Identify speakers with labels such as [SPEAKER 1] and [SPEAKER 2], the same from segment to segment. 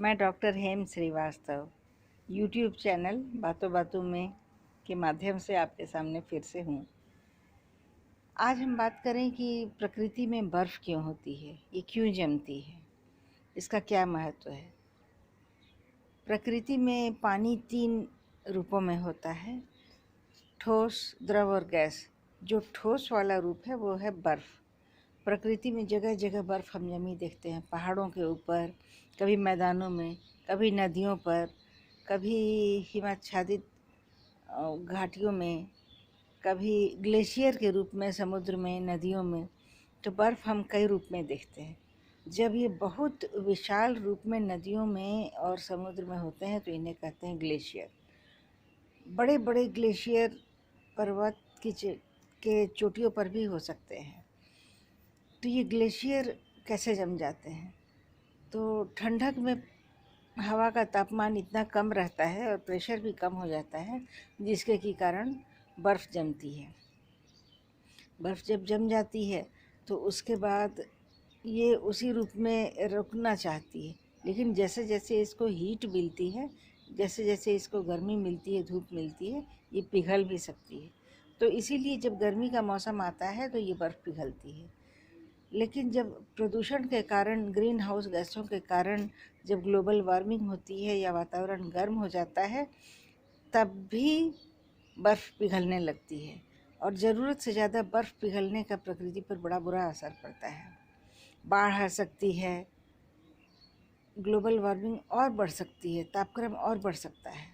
[SPEAKER 1] मैं डॉक्टर हेम Srivastava YouTube channel बातों बातों में के माध्यम से आपके सामने फिर से हूँ। आज हम बात करें कि प्रकृति में बर्फ़ क्यों होती है, ये क्यों जमती है, इसका क्या महत्व है। प्रकृति में पानी 3 रूपों में होता है, ठोस, द्रव और गैस। जो ठोस वाला रूप है वो है बर्फ़। प्रकृति में जगह जगह बर्फ़ हम जमी देखते हैं, पहाड़ों के ऊपर, कभी मैदानों में, कभी नदियों पर, कभी हिमाच्छादित घाटियों में, कभी ग्लेशियर के रूप में समुद्र में, नदियों में। तो बर्फ़ हम कई रूप में देखते हैं। जब ये बहुत विशाल रूप में नदियों में और समुद्र में होते हैं तो इन्हें कहते हैं ग्लेशियर। बड़े बड़े ग्लेशियर पर्वत के चोटियों पर भी हो सकते हैं। तो ये ग्लेशियर कैसे जम जाते हैं? तो ठंडक में हवा का तापमान इतना कम रहता है और प्रेशर भी कम हो जाता है, जिसके के कारण बर्फ़ जमती है। बर्फ़ जब जम जाती है तो उसके बाद ये उसी रूप में रुकना चाहती है, लेकिन जैसे जैसे इसको हीट मिलती है, जैसे जैसे इसको गर्मी मिलती है, धूप मिलती है, ये पिघल भी सकती है। तो इसीलिए जब गर्मी का मौसम आता है तो ये बर्फ़ पिघलती है। लेकिन जब प्रदूषण के कारण, ग्रीन हाउस गैसों के कारण जब ग्लोबल वार्मिंग होती है या वातावरण गर्म हो जाता है, तब भी बर्फ़ पिघलने लगती है और ज़रूरत से ज़्यादा बर्फ़ पिघलने का प्रकृति पर बड़ा बुरा असर पड़ता है। बाढ़ आ सकती है, ग्लोबल वार्मिंग और बढ़ सकती है, तापक्रम और बढ़ सकता है।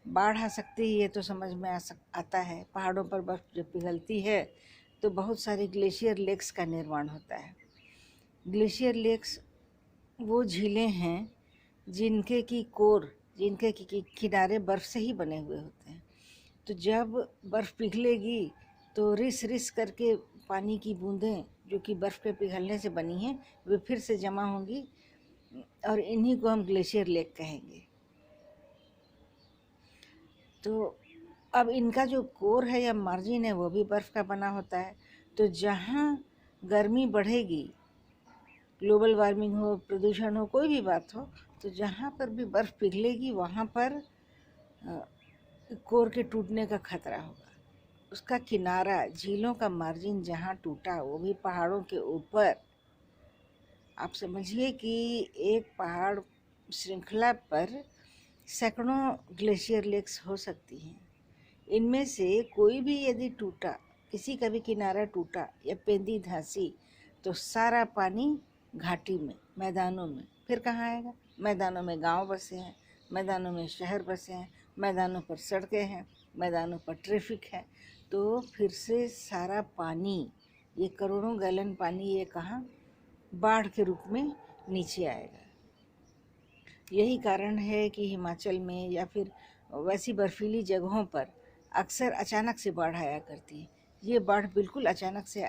[SPEAKER 1] बाढ़ आ सकती है, ये तो समझ में आता है। पहाड़ों पर बर्फ़ जब पिघलती है तो बहुत सारे ग्लेशियर लेक्स का निर्माण होता है। ग्लेशियर लेक्स वो झीलें हैं जिनके की किनारे बर्फ़ से ही बने हुए होते हैं। तो जब बर्फ़ पिघलेगी तो रिस रिस करके पानी की बूंदें जो कि बर्फ़ के पिघलने से बनी हैं, वे फिर से जमा होंगी और इन्हीं को हम ग्लेशियर लेक कहेंगे। तो अब इनका जो कोर है या मार्जिन है वो भी बर्फ़ का बना होता है। तो जहाँ गर्मी बढ़ेगी, ग्लोबल वार्मिंग हो, प्रदूषण हो, कोई भी बात हो, तो जहाँ पर भी बर्फ़ पिघलेगी वहाँ पर कोर के टूटने का खतरा होगा। उसका किनारा, झीलों का मार्जिन जहाँ टूटा, वो भी पहाड़ों के ऊपर। आप समझिए कि एक पहाड़ श्रृंखला पर सैकड़ों ग्लेशियर लेक्स हो सकती हैं। इनमें से कोई भी यदि टूटा, किसी का भी किनारा टूटा या पेंदी धंसी, तो सारा पानी घाटी में, मैदानों में। फिर कहाँ आएगा? मैदानों में गांव बसे हैं, मैदानों में शहर बसे हैं, मैदानों पर सड़कें हैं, मैदानों पर ट्रैफिक है। तो फिर से सारा पानी, ये करोड़ों गैलन पानी, ये कहाँ? बाढ़ के रूप में नीचे आएगा। यही कारण है कि हिमाचल में या फिर वैसी बर्फीली जगहों पर अक्सर अचानक से बाढ़ आया करती है। ये बाढ़ बिल्कुल अचानक से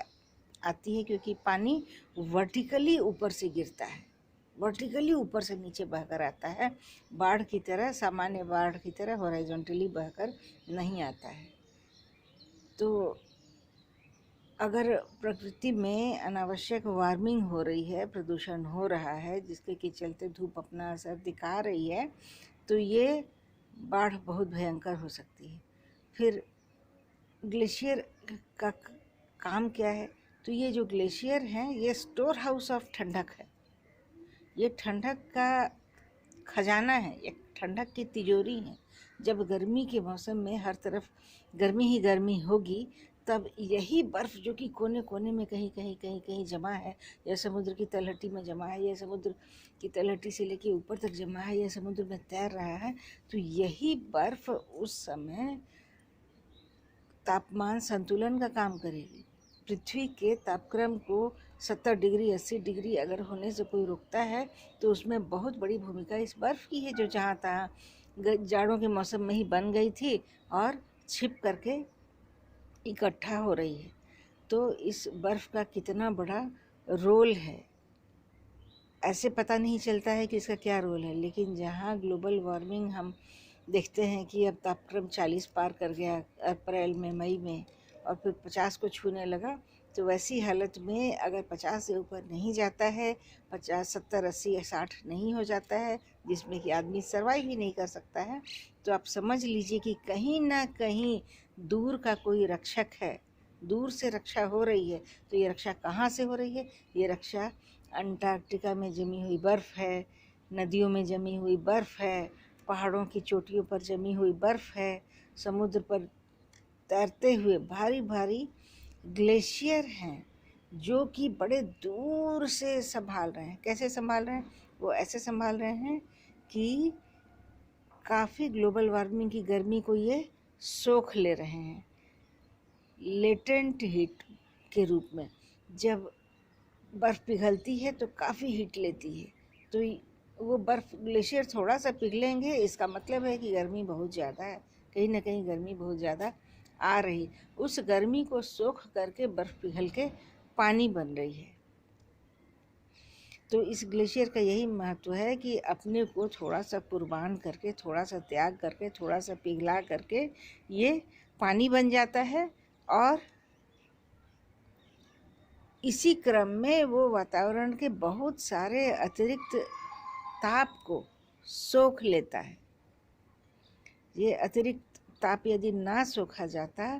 [SPEAKER 1] आती है क्योंकि पानी वर्टिकली ऊपर से गिरता है, वर्टिकली ऊपर से नीचे बहकर आता है। बाढ़ की तरह, सामान्य बाढ़ की तरह हॉरिजॉन्टली बहकर नहीं आता है। तो अगर प्रकृति में अनावश्यक वार्मिंग हो रही है, प्रदूषण हो रहा है, जिसके के चलते धूप अपना असर दिखा रही है, तो ये बाढ़ बहुत भयंकर हो सकती है। फिर ग्लेशियर का काम क्या है? तो ये जो ग्लेशियर हैं, ये स्टोर हाउस ऑफ ठंडक है। ये ठंडक का खजाना है, ये ठंडक की तिजोरी है। जब गर्मी के मौसम में हर तरफ गर्मी ही गर्मी होगी, तब यही बर्फ़ जो कि कोने कोने में कहीं कहीं कहीं कहीं जमा है, या समुद्र की तलहटी में जमा है, या समुद्र की तलहटी से लेके ऊपर तक जमा है, या समुद्र में तैर रहा है, तो यही बर्फ़ उस समय तापमान संतुलन का काम करेगी। पृथ्वी के तापक्रम को 70 डिग्री 80 डिग्री अगर होने से कोई रोकता है, तो उसमें बहुत बड़ी भूमिका इस बर्फ़ की है, जो जहाँ तहाँ जाड़ों के मौसम में ही बन गई थी और छिप करके इकट्ठा हो रही है। तो इस बर्फ़ का कितना बड़ा रोल है, ऐसे पता नहीं चलता है कि इसका क्या रोल है। लेकिन जहाँ ग्लोबल वार्मिंग हम देखते हैं कि अब तापक्रम 40 पार कर गया अप्रैल में, मई में, और फिर 50 को छूने लगा, तो वैसी हालत में अगर 50 से ऊपर नहीं जाता है, 50, 70, 80 या 60 नहीं हो जाता है, जिसमें कि आदमी सर्वाइव ही नहीं कर सकता है, तो आप समझ लीजिए कि कहीं ना कहीं दूर का कोई रक्षक है, दूर से रक्षा हो रही है। तो ये रक्षा कहाँ से हो रही है? ये रक्षा अंटार्कटिका में जमी हुई बर्फ़ है, नदियों में जमी हुई बर्फ़ है, पहाड़ों की चोटियों पर जमी हुई बर्फ़ है, समुद्र पर तैरते हुए भारी भारी ग्लेशियर हैं जो कि बड़े दूर से संभाल रहे हैं। कैसे संभाल रहे हैं? वो ऐसे संभाल रहे हैं कि काफ़ी ग्लोबल वार्मिंग की गर्मी को ये सोख ले रहे हैं लेटेंट हीट के रूप में। जब बर्फ़ पिघलती है तो काफ़ी हीट लेती है, तो वो बर्फ़ ग्लेशियर थोड़ा सा पिघलेंगे, इसका मतलब है कि गर्मी बहुत ज़्यादा है, कहीं ना कहीं गर्मी बहुत ज़्यादा आ रही। उस गर्मी को सोख करके बर्फ़ पिघल के पानी बन रही है। तो इस ग्लेशियर का यही महत्व है कि अपने को थोड़ा सा कुर्बान करके, थोड़ा सा त्याग करके, थोड़ा सा पिघला करके ये पानी बन जाता है, और इसी क्रम में वो वातावरण के बहुत सारे अतिरिक्त ताप को सोख लेता है। ये अतिरिक्त ताप यदि ना सोखा जाता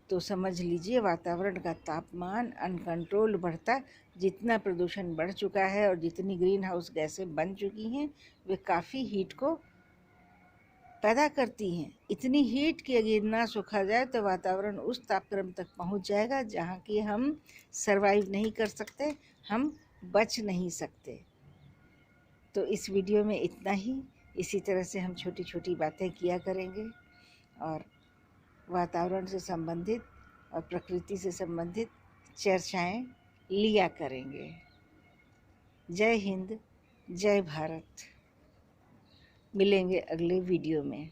[SPEAKER 1] तो समझ लीजिए वातावरण का तापमान अनकंट्रोल बढ़ता। जितना प्रदूषण बढ़ चुका है और जितनी ग्रीन हाउस गैसें बन चुकी हैं, वे काफ़ी हीट को पैदा करती हैं। इतनी हीट कि अगर ना सूखा जाए तो वातावरण उस तापक्रम तक पहुंच जाएगा जहां कि हम सरवाइव नहीं कर सकते, हम बच नहीं सकते। तो इस वीडियो में इतना ही। इसी तरह से हम छोटी छोटी बातें किया करेंगे और वातावरण से संबंधित और प्रकृति से संबंधित चर्चाएं लिया करेंगे। जय हिंद, जय भारत। मिलेंगे अगले वीडियो में।